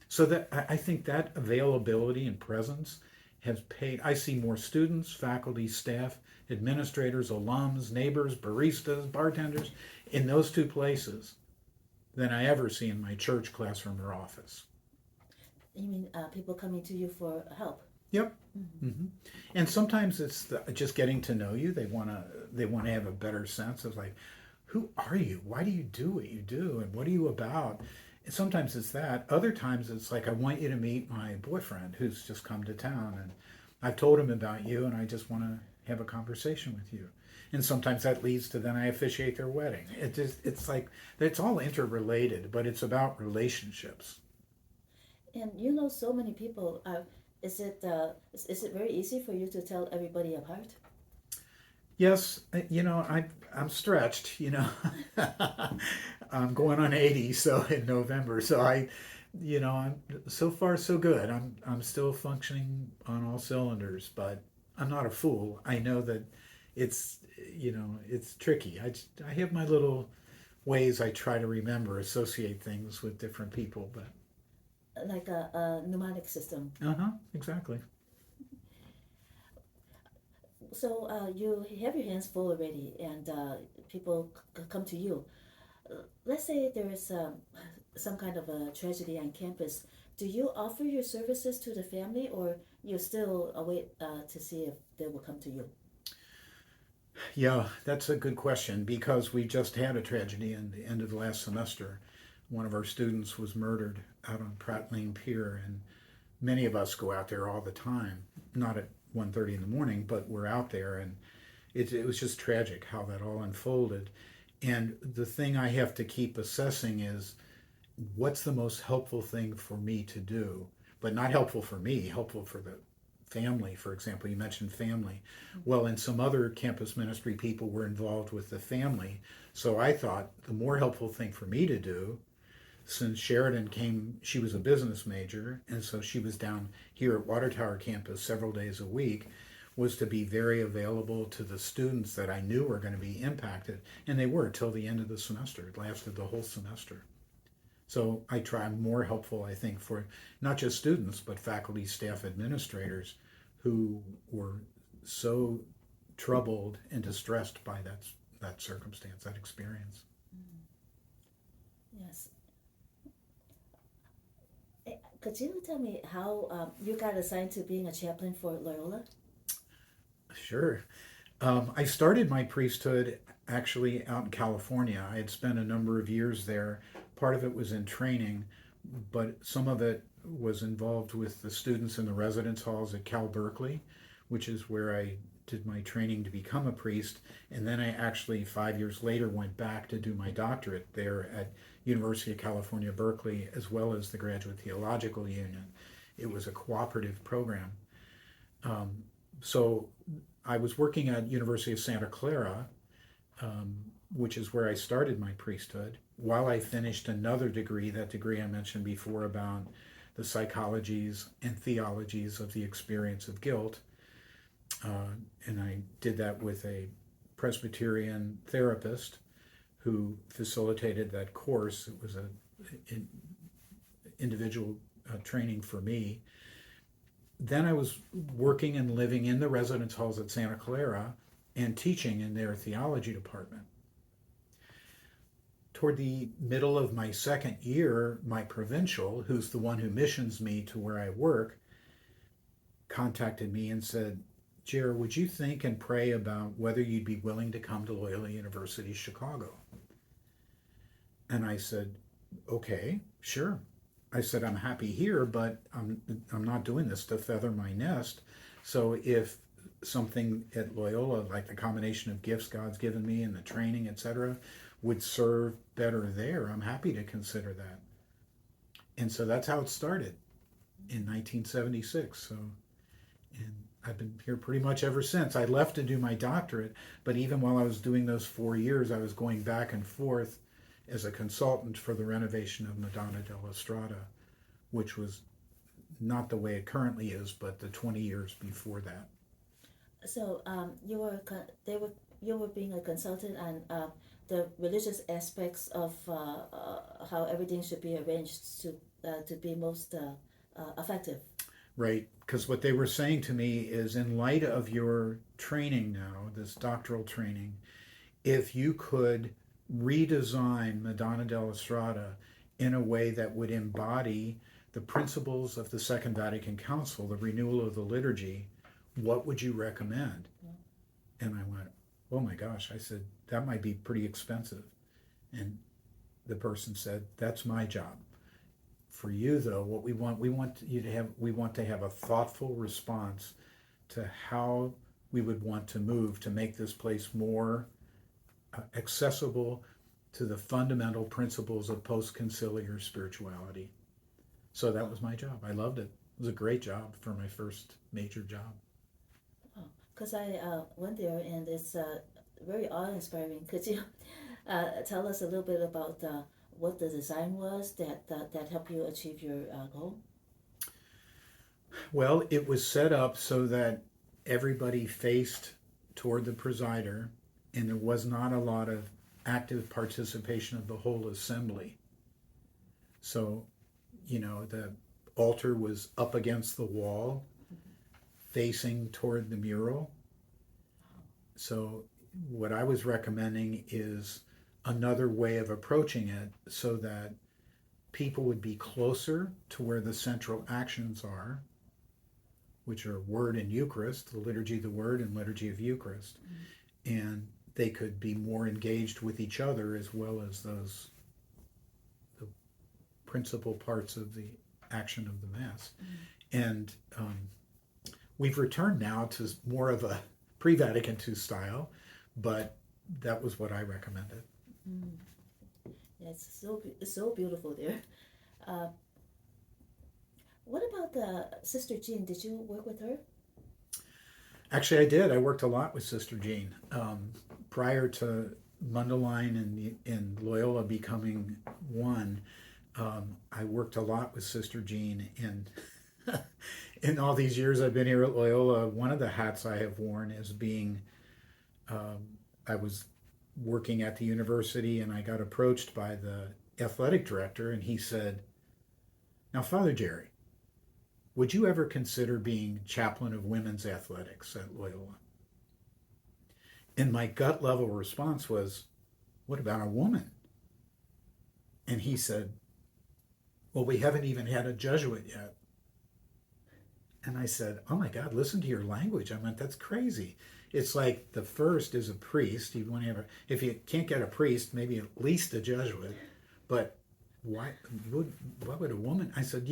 So that I think that availability and presence has paid. I see more students, faculty, staff, administrators, alums, neighbors, baristas, bartenders in those two places than I ever see in my church, classroom, or office. You mean people coming to you for help? Yep. Mm-hmm. And sometimes it's just getting to know you. They want to have a better sense of like, who are you? Why do you do what you do? And what are you about? And sometimes it's that. Other times it's like, I want you to meet my boyfriend who's just come to town. And I've told him about you and I just want to have a conversation with you. And sometimes that leads to then I officiate their wedding. It's like, it's all interrelated, but it's about relationships. And so many people. Is it very easy for you to tell everybody apart? Yes, I'm stretched. I'm going on 80, so in November. So I'm so far so good. I'm still functioning on all cylinders, but I'm not a fool. I know that it's it's tricky. I have my little ways I try to associate things with different people, but like a mnemonic system. Exactly. So you have your hands full already, and people come to you. Let's say there is some kind of a tragedy on campus. Do you offer your services to the family, or you still wait to see if they will come to you? Yeah, that's a good question because we just had a tragedy in the end of the last semester. One of our students was murdered out on Pratt Lane Pier, and many of us go out there all the time, not at 1:30 in the morning, but we're out there, and it was just tragic how that all unfolded. And the thing I have to keep assessing is what's the most helpful thing for me to do, but not helpful for me, helpful for the family. For example, you mentioned family. Well, and some other campus ministry people were involved with the family. So I thought the more helpful thing for me to do, since Sheridan came, she was a business major, and so she was down here at Water Tower campus several days a week, was to be very available to the students that I knew were going to be impacted. And they were till the end of the semester. It lasted the whole semester. So I try more helpful, I think, for not just students, but faculty, staff, administrators who were so troubled and distressed by that circumstance, that experience. Yes. Could you tell me how you got assigned to being a chaplain for Loyola? Sure. I started my priesthood actually out in California. I had spent a number of years there. Part of it was in training, but some of it was involved with the students in the residence halls at Cal Berkeley, which is where I did my training to become a priest. And then I actually 5 years later went back to do my doctorate there at University of California, Berkeley, as well as the Graduate Theological Union. It was a cooperative program. So I was working at University of Santa Clara, which is where I started my priesthood, while I finished another degree, that degree I mentioned before about the psychologies and theologies of the experience of guilt. And I did that with a Presbyterian therapist who facilitated that course. It was an individual training for me. Then I was working and living in the residence halls at Santa Clara and teaching in their theology department. Toward the middle of my second year, my provincial, who's the one who missions me to where I work, contacted me and said, "Jer, would you think and pray about whether you'd be willing to come to Loyola University Chicago?" And I said, "Okay, sure." I said, "I'm happy here, but I'm not doing this to feather my nest. So if something at Loyola, like the combination of gifts God's given me and the training, etc., would serve better there, I'm happy to consider that." And so that's how it started in 1976. So, and I've been here pretty much ever since. I left to do my doctorate, but even while I was doing those 4 years, I was going back and forth as a consultant for the renovation of Madonna della Strada, which was not the way it currently is, but the 20 years before that. So you were being a consultant on the religious aspects of how everything should be arranged to be most effective. Right, because what they were saying to me is, in light of your training now, this doctoral training, if you could redesign Madonna della Strada in a way that would embody the principles of the Second Vatican Council, the renewal of the liturgy, what would you recommend? Yeah. And I went, "Oh my gosh," I said, "that might be pretty expensive." And the person said, "That's my job. For you though, what we want to have a thoughtful response to how we would want to move to make this place more accessible to the fundamental principles of post-conciliar spirituality." So that was my job. I loved it. It was a great job for my first major job. Because I went there and it's very awe-inspiring. Could you tell us a little bit about what the design was that helped you achieve your goal? Well, it was set up so that everybody faced toward the presider, and there was not a lot of active participation of the whole assembly. So, the altar was up against the wall, facing toward the mural. So what I was recommending is another way of approaching it so that people would be closer to where the central actions are, which are Word and Eucharist, the liturgy of the Word and liturgy of Eucharist. Mm-hmm. And they could be more engaged with each other as well as the principal parts of the action of the Mass. Mm-hmm. And we've returned now to more of a pre-Vatican II style, but that was what I recommended. Mm. Yeah, it's so beautiful there. What about Sister Jean? Did you work with her? Actually, I did. I worked a lot with Sister Jean. Prior to Mundelein and Loyola becoming one, I worked a lot with Sister Jean. And in all these years I've been here at Loyola, one of the hats I have worn is being, I was working at the university and I got approached by the athletic director, and he said, "Now, Father Jerry, would you ever consider being chaplain of women's athletics at Loyola?" And my gut level response was, "What about a woman?" And he said, "Well, we haven't even had a Jesuit yet." And I said, "Oh my God, listen to your language." I went, "That's crazy." It's like the first is a priest. You want to have if you can't get a priest, maybe at least a Jesuit. But why would a woman? I said,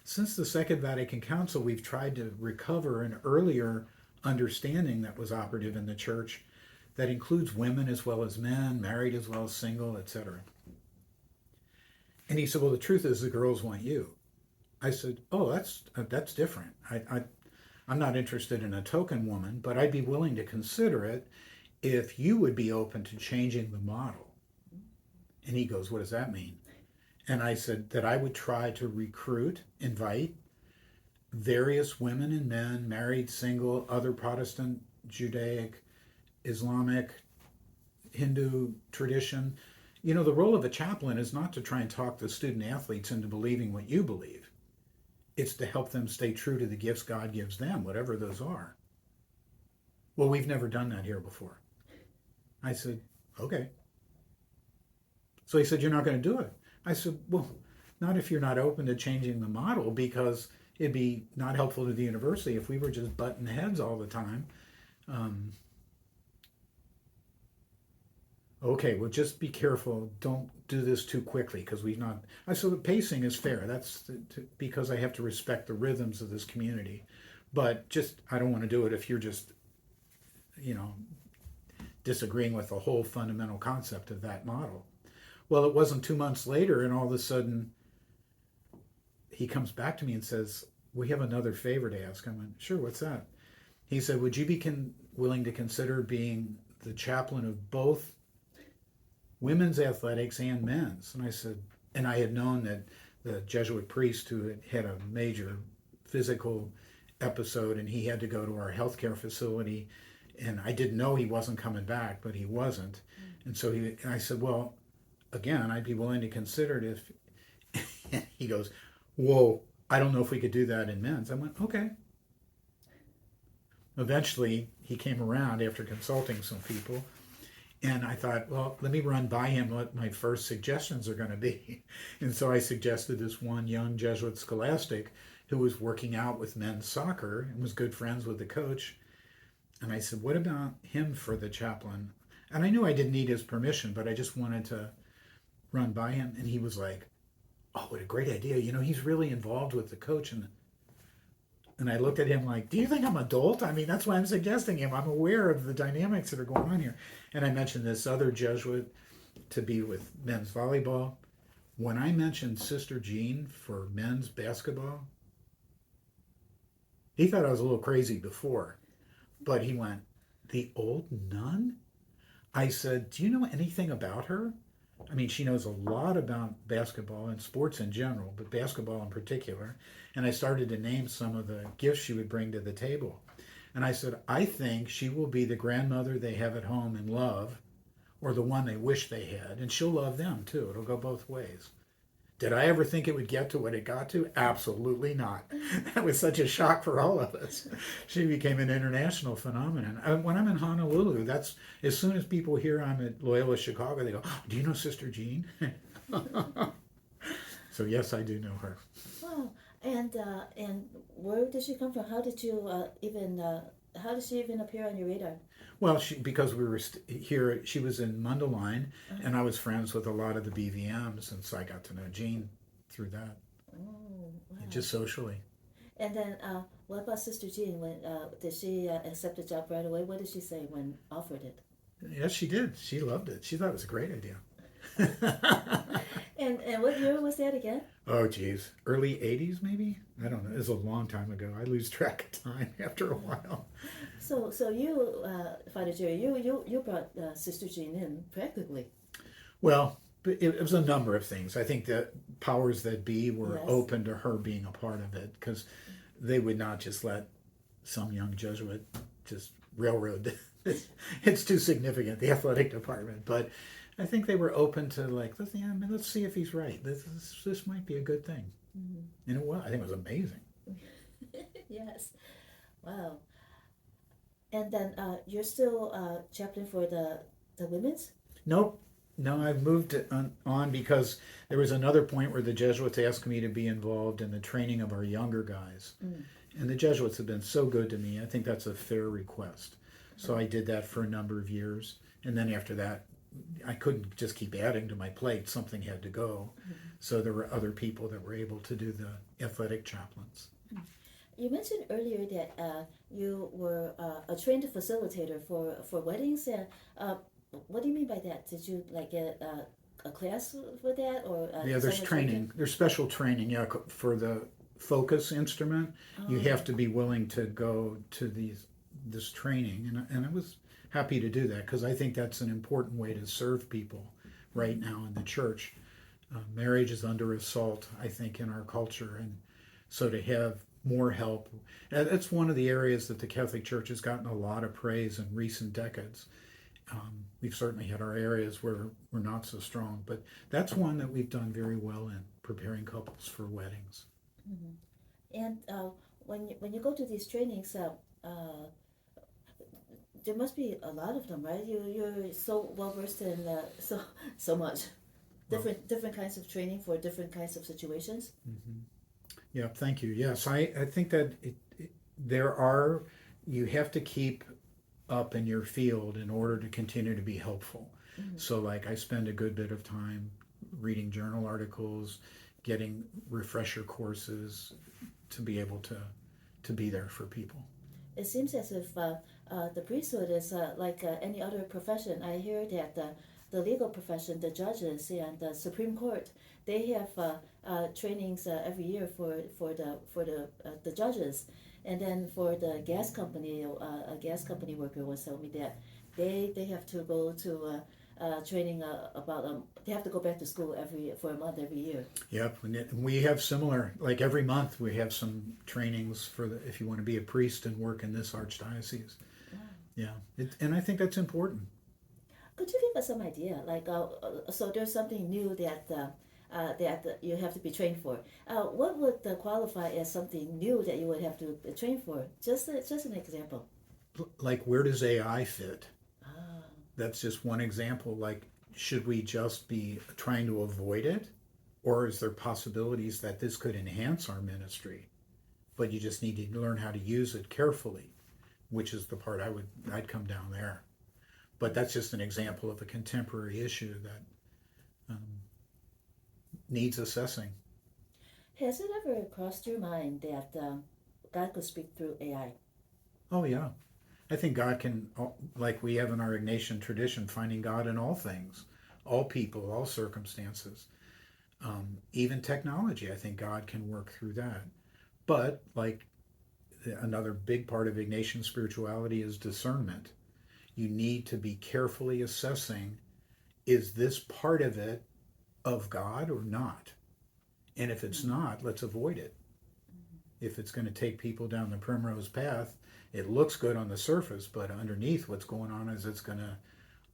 since the Second Vatican Council, we've tried to recover an earlier understanding that was operative in the church that includes women as well as men, married as well as single, etc. And he said, "Well, the truth is the girls want you." I said, "Oh, that's different. I'm not interested in a token woman, but I'd be willing to consider it if you would be open to changing the model." And he goes, "What does that mean?" And I said that I would try to invite various women and men, married, single, other Protestant, Judaic, Islamic, Hindu tradition. The role of a chaplain is not to try and talk the student athletes into believing what you believe. It's to help them stay true to the gifts God gives them, whatever those are. "Well, we've never done that here before." I said, "Okay." So he said, "You're not going to do it." I said, "Well, not if you're not open to changing the model, because it'd be not helpful to the university if we were just butting heads all the time." "Okay, well, just be careful. Don't do this too quickly, because we've not." I said, "The pacing is fair. That's because I have to respect the rhythms of this community. But I don't want to do it if you're just, disagreeing with the whole fundamental concept of that model." Well, it wasn't 2 months later, and all of a sudden, he comes back to me and says, "We have another favor to ask." I went, "Sure, what's that?" He said, "Would you be willing to consider being the chaplain of both women's athletics and men's?" And I said, and I had known that the Jesuit priest who had a major physical episode, and he had to go to our healthcare facility, and I didn't know he wasn't coming back, but he wasn't. And so I said, "Well, again, I'd be willing to consider it if." He goes, "Whoa, I don't know if we could do that in men's." I went, "Okay." Eventually, he came around after consulting some people, and I thought, well, let me run by him what my first suggestions are going to be. And so I suggested this one young Jesuit scholastic who was working out with men's soccer and was good friends with the coach. And I said, "What about him for the chaplain?" And I knew I didn't need his permission, but I just wanted to run by him. And he was like, "Oh, what a great idea. He's really involved with the coach." And I looked at him like, "Do you think I'm an adult? I mean, that's why I'm suggesting him. I'm aware of the dynamics that are going on here." And I mentioned this other Jesuit to be with men's volleyball. When I mentioned Sister Jean for men's basketball, he thought I was a little crazy before, but he went, "The old nun?" I said, "Do you know anything about her?" I mean, she knows a lot about basketball and sports in general, but basketball in particular. And I started to name some of the gifts she would bring to the table. And I said, "I think she will be the grandmother they have at home and love, or the one they wish they had. And she'll love them too. It'll go both ways." Did I ever think it would get to what it got to? Absolutely not. That was such a shock for all of us. She became an international phenomenon. When I'm in Honolulu, that's as soon as people hear I'm at Loyola Chicago, they go, "Do you know Sister Jean?" So yes, I do know her. Wow. And where did she come from? How did you how did she even appear on your radar? Well, because we were here, she was in Mundelein, and I was friends with a lot of the BVMs, and so I got to know Jean through that. Oh, wow. Just socially. And then, what about Sister Jean? When did she accept the job right away? What did she say when offered it? Yes, she did. She loved it. She thought it was a great idea. And what year was that again? Oh, geez. Early 80s, maybe? I don't know. It was a long time ago. I lose track of time after a while. So you, Father Jerry, you brought Sister Jean in practically. Well, it was a number of things. I think the powers that be were Yes. open to her being a part of it, because they would not just let some young Jesuit just railroad. It's too significant, the athletic department. But I think they were open to like, let's see if he's right. This might be a good thing. And it was. I think it was amazing. Yes. Wow. And then you're still chaplain for the women's? Nope. No, I've moved it on because there was another point where the Jesuits asked me to be involved in the training of our younger guys. Mm. And the Jesuits have been so good to me. I think that's a fair request. So I did that for a number of years. And then after that, I couldn't just keep adding to my plate. Something had to go. So there were other people that were able to do the athletic chaplains. You mentioned earlier that you were a trained facilitator for weddings. And what do you mean by that? Did you like get a class with that, or Yeah, there's training. There's special training. Yeah, for the focus instrument, you have to be willing to go to this training, and I was happy to do that because I think that's an important way to serve people right now in the church. Marriage is under assault, I think, in our culture, and so to have more help, that's one of the areas that the Catholic Church has gotten a lot of praise in recent decades. We've certainly had our areas where we're not so strong, but that's one that we've done very well in preparing couples for weddings. And when you go to these trainings, there must be a lot of them, right? You're so well versed in so much different kinds of training for different kinds of situations. Mm-hmm. Yeah, thank you. Yes, I think that you have to keep up in your field in order to continue to be helpful. So like I spend a good bit of time reading journal articles, getting refresher courses to be able to be there for people. It seems as if the priesthood is like any other profession. I hear that the legal profession, the judges and the Supreme Court, they have trainings every year for the judges, and then for the gas company, a gas company worker was telling me that they have to go to training about they have to go back to school for a month every year. Yep, and we have similar, like every month we have some trainings if you want to be a priest and work in this archdiocese. Wow. Yeah, and I think that's important. Could you give us some idea, like so there's something new that you have to be trained for. What would qualify as something new that you would have to train for? Just an example. Like, where does AI fit? Ah. That's just one example. Like, should we just be trying to avoid it? Or is there possibilities that this could enhance our ministry? But you just need to learn how to use it carefully, which is the part I'd come down there. But that's just an example of a contemporary issue that needs assessing. Has it ever crossed your mind that God could speak through AI? Oh, yeah. I think God can, like we have in our Ignatian tradition, finding God in all things, all people, all circumstances. Even technology, I think God can work through that. But, like, another big part of Ignatian spirituality is discernment. You need to be carefully assessing, is this part of it of God or not? And if it's not, let's avoid it. If it's going to take people down the primrose path, it looks good on the surface, but underneath what's going on is it's going to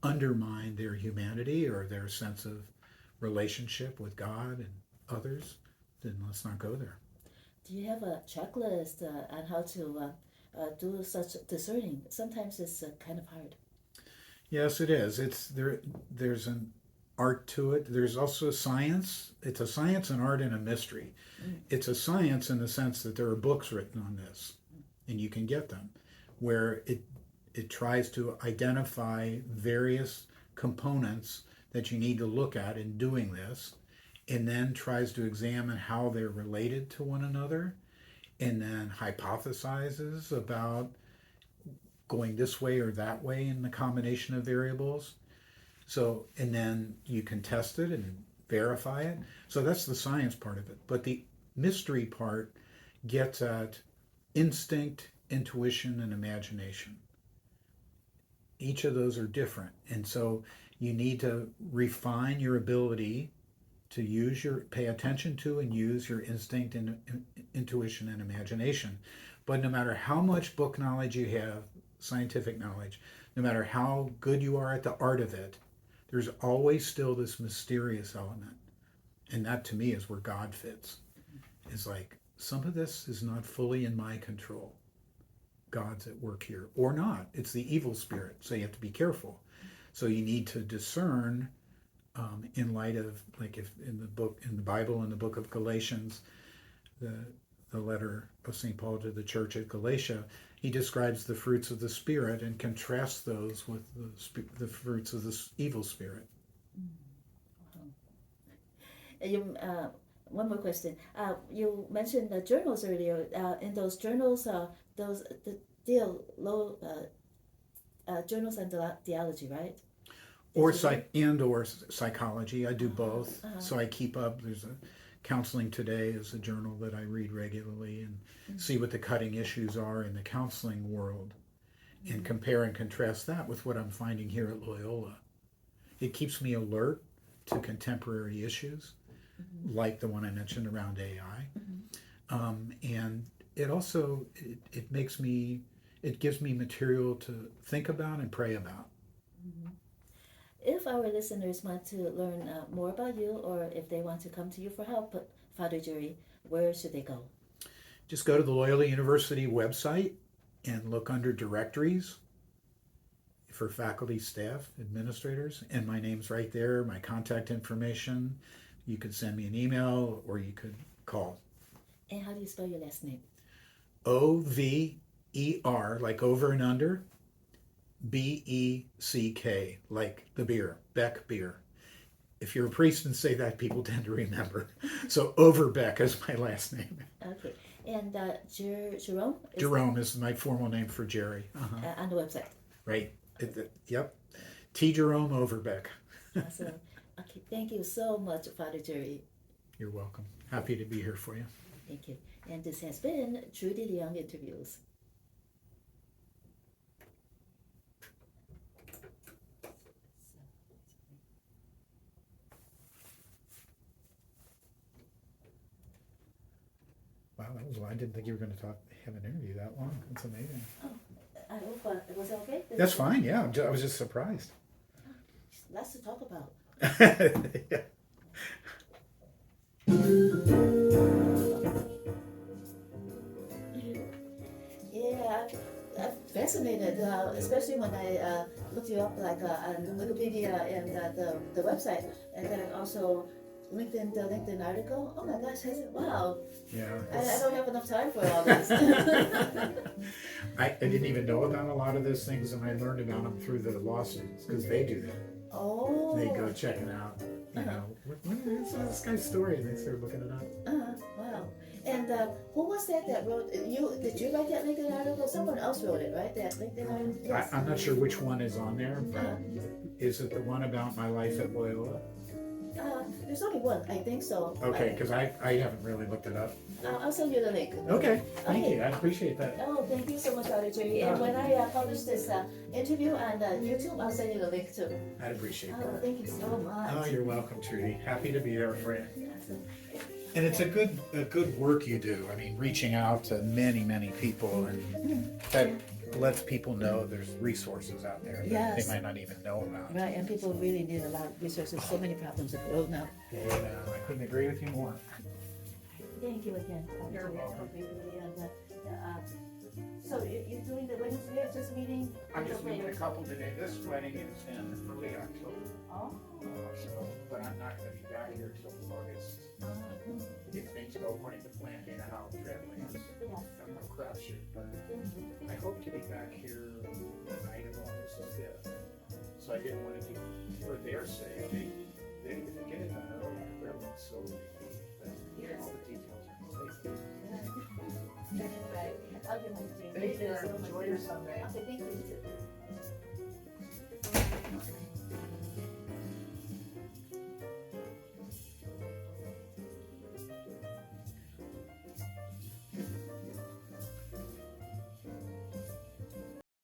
undermine their humanity or their sense of relationship with God and others, then let's not go there. Do you have a checklist on how to do such discerning? Sometimes it's kind of hard. Yes, it is. There's an art to it. There's also science. It's a science, an art, and a mystery. It's a science in the sense that there are books written on this, and you can get them, where it tries to identify various components that you need to look at in doing this, and then tries to examine how they're related to one another, and then hypothesizes about going this way or that way in the combination of variables. So, and then you can test it and verify it. So that's the science part of it. But the mystery part gets at instinct, intuition, and imagination. Each of those are different. And so you need to refine your ability to pay attention to and use your instinct and intuition and imagination. But no matter how much book knowledge you have, scientific knowledge, no matter how good you are at the art of it, there's always still this mysterious element. And that to me is where God fits. It's like, some of this is not fully in my control. God's at work here, or not. It's the evil spirit, so you have to be careful. So you need to discern in light of, like, if in the Bible, in the book of Galatians, the letter of St. Paul to the church at Galatia, he describes the fruits of the Spirit and contrasts those with the fruits of the evil spirit. One more question. You mentioned the journals earlier. In those journals, journals on theology, right? Or psychology. I do both. So I keep up. There's a Counseling Today is a journal that I read regularly and see what the cutting issues are in the counseling world, and compare and contrast that with what I'm finding here at Loyola. It keeps me alert to contemporary issues, like the one I mentioned around AI, and it also it gives me material to think about and pray about. If our listeners want to learn more about you, or if they want to come to you for help, Father Jerry, where should they go? Just go to the Loyola University website and look under directories for faculty, staff, administrators, and my name's right there, my contact information. You could send me an email or you could call. And how do you spell your last name? O-V-E-R, like over and under, B-E-C-K, like the beer, Beck beer. If you're a priest and say that, people tend to remember. So Overbeck is my last name. Okay. And Jerome? Jerome is my formal name for Jerry. On the website. Right. Yep. T. Jerome Overbeck. Awesome. Okay. Thank you so much, Father Jerry. You're welcome. Happy to be here for you. Thank you. And this has been Trudy Leung Interviews. Wow, I didn't think you were going to have an interview that long. That's amazing. Oh, I hope it was okay. That's fine. Yeah, I was just surprised. Lots to talk about. Yeah. Yeah, I'm fascinated, especially when I looked you up like on Wikipedia and the website, and then also the LinkedIn article. Oh my gosh, I said, wow. Yeah. I don't have enough time for all this. I didn't even know about a lot of those things, and I learned about them through the lawsuits, because they do that. Oh. They go checking out, you know, what is this guy's story? And they start looking it up. Wow. And who was that wrote you? Did you write that LinkedIn article? Someone else wrote it, right? That LinkedIn article. Yes. I'm not sure which one is on there, but is it the one about my life at Loyola? There's only one, I think so. Okay, because I haven't really looked it up. I'll send you the link. Okay, thank you. I appreciate that. Oh, thank you so much, Father Jerry. And when I publish this interview on YouTube, I'll send you the link too. I'd appreciate Oh, that. thank you so much. Oh, you're welcome, Trudy. Happy to be there for you. Awesome. And it's a good work you do. I mean, reaching out to many people, and that lets people know there's resources out there that Yes. they might not even know about. Right, and people really need a lot of resources. So many problems in the world now. Yeah, I couldn't agree with you more. Thank you again. Father You're Jerry. welcome. So you're doing the wedding today, or just meeting? I'm just meeting a couple today. This wedding is in early October, Oh. but I'm not going to be back here till August. If things go according to plan, you know how traveling is. I'm no crapshoot, but I hope to be back here the night of August 5th. So I didn't want to do, for their sake, they get it done early, so all the details are in place. Right. Take care. Enjoy your Sunday. Okay, thank you.